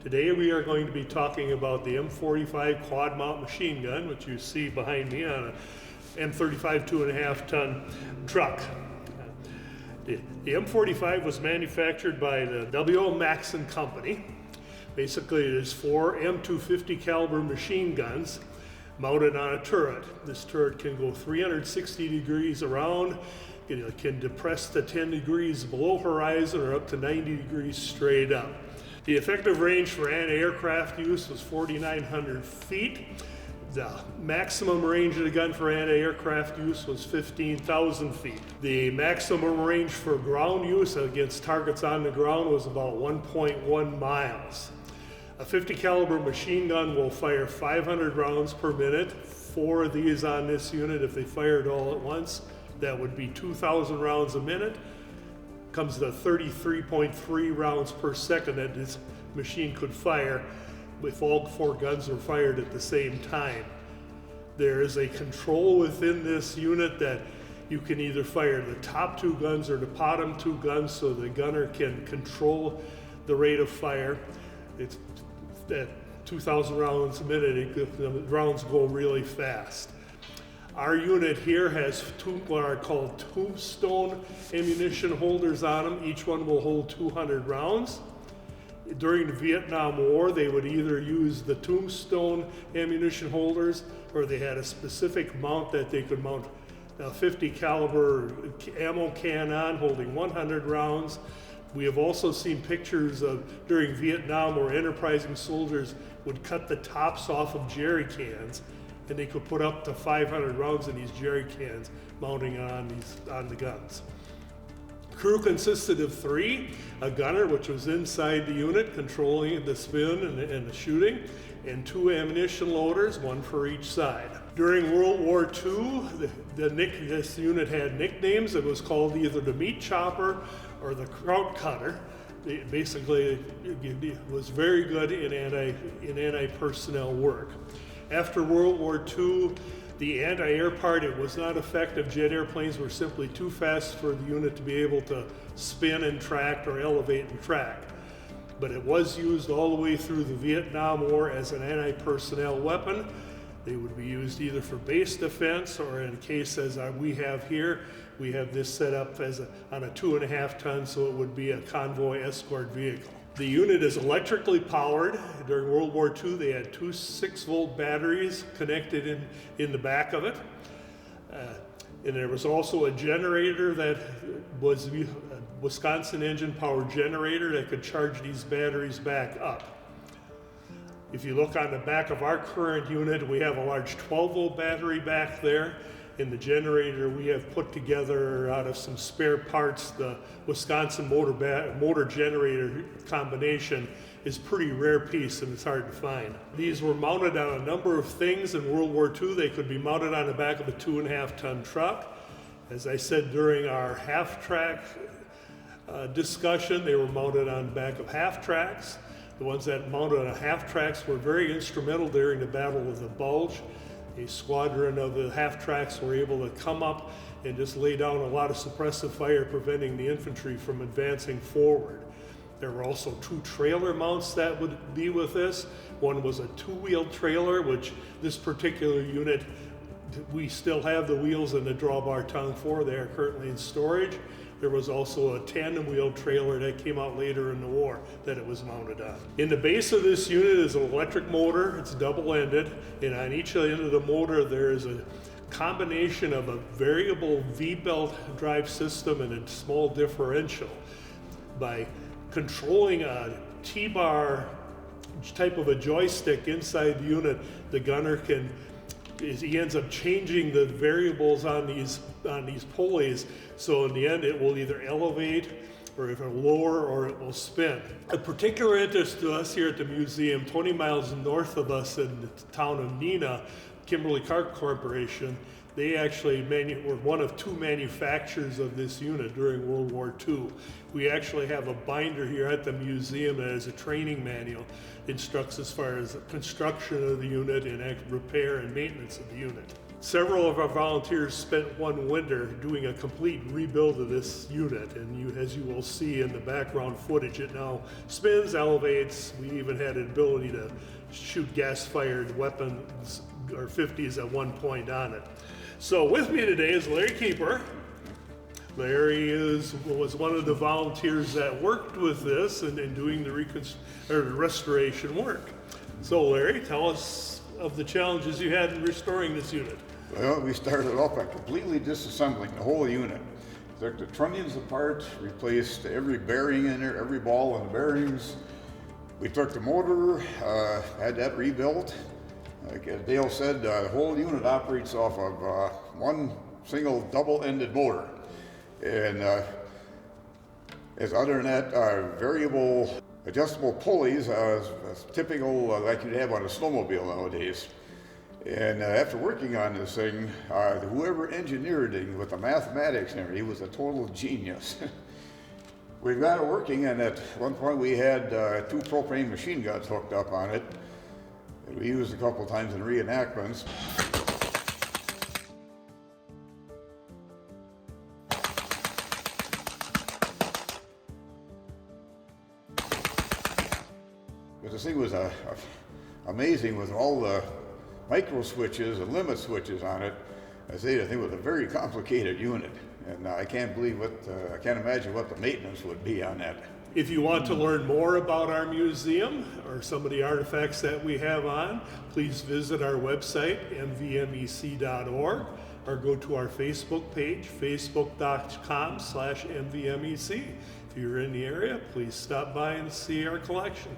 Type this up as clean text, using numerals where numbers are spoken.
Today we are going to be talking about the M45 quad mount machine gun, which you see behind me on a M35 2.5 ton truck. The M45 was manufactured by the W.O. Maxon Company. Basically, it is 4 M250 caliber machine guns mounted on a turret. This turret can go 360 degrees around. It can depress to 10 degrees below horizon or up to 90 degrees straight up. The effective range for anti-aircraft use was 4,900 feet. The maximum range of the gun for anti-aircraft use was 15,000 feet. The maximum range for ground use against targets on the ground was about 1.1 miles. A 50 caliber machine gun will fire 500 rounds per minute. 4 of these on this unit, if they fired all at once, that would be 2,000 rounds a minute. Comes to 33.3 rounds per second that this machine could fire if all 4 guns were fired at the same time. There is a control within this unit that you can either fire the top 2 guns or the bottom 2 guns, so the gunner can control the rate of fire. It's at 2,000 rounds a minute, the rounds go really fast. Our unit here has what are called tombstone ammunition holders on them. Each one will hold 200 rounds. During the Vietnam War, they would either use the tombstone ammunition holders, or they had a specific mount that they could mount a 50 caliber ammo can on, holding 100 rounds. We have also seen pictures of during Vietnam where enterprising soldiers would cut the tops off of jerry cans, and they could put up to 500 rounds in these jerry cans mounting on the guns. Crew consisted of 3, a gunner, which was inside the unit controlling the spin and the shooting, and 2 ammunition loaders, 1 for each side. During World War II, this unit had nicknames. It was called either the meat chopper or the kraut cutter. It basically was very good in anti-personnel work. After World War II, the anti-air part, it was not effective. Jet airplanes were simply too fast for the unit to be able to spin and track or elevate and track. But it was used all the way through the Vietnam War as an anti-personnel weapon. They would be used either for base defense, or in a case as we have here, we have this set up on a 2.5 ton, so it would be a convoy escort vehicle. The unit is electrically powered. During World War II, they had 2 6-volt batteries connected in the back of it. And there was also a generator that was a Wisconsin engine powered generator that could charge these batteries back up. If you look on the back of our current unit, we have a large 12-volt battery back there. In the generator, we have put together out of some spare parts. The Wisconsin motor generator combination is a pretty rare piece, and it's hard to find. These were mounted on a number of things in World War II. They could be mounted on the back of a 2.5 ton truck. As I said during our half-track discussion, they were mounted on the back of half-tracks. The ones that mounted on half-tracks were very instrumental during the Battle of the Bulge. A squadron of the half-tracks were able to come up and just lay down a lot of suppressive fire, preventing the infantry from advancing forward. There were also 2 trailer mounts that would be with this. One was a 2-wheel trailer, which this particular unit, we still have the wheels and the drawbar tongue for. They are currently in storage. There was also a tandem-wheel trailer that came out later in the war that it was mounted on. In the base of this unit is an electric motor. It's double-ended, and on each end of the motor there is a combination of a variable V-belt drive system and a small differential. By controlling a T-bar type of a joystick inside the unit, the gunner he ends up changing the variables on these pulleys, so in the end it will either elevate, or if it will lower, or it will spin. A particular interest to us here at the museum, 20 miles north of us in the town of Neenah, Kimberly-Clark Corporation, they actually were one of 2 manufacturers of this unit during World War II. We actually have a binder here at the museum that is a training manual, instructs as far as construction of the unit and repair and maintenance of the unit. Several of our volunteers spent one winter doing a complete rebuild of this unit, and as you will see in the background footage, it now spins, elevates. We even had an ability to shoot gas-fired weapons or 50s at one point on it. So with me today is Larry Keeper. Larry was one of the volunteers that worked with this and doing the restoration work. So Larry, tell us of the challenges you had in restoring this unit. Well, we started off by completely disassembling the whole unit. Took the trunnions apart, replaced every bearing in there, every ball in the bearings. We took the motor, had that rebuilt. Like Dale said, the whole unit operates off of one single double-ended motor. And as other than that, variable adjustable pulleys, typical like you'd have on a snowmobile nowadays. And after working on this thing, whoever engineered it with the mathematics and everything, he was a total genius. We got it working, and at one point we had 2 propane machine guns hooked up on it. And we used a couple times in reenactments. But this thing was amazing with all the micro switches and limit switches on it. I think it was a very complicated unit, and I can't imagine what the maintenance would be on that. If you want to learn more about our museum or some of the artifacts that we have on, please visit our website, mvmec.org, or go to our Facebook page, facebook.com/mvmec. If you're in the area, please stop by and see our collection.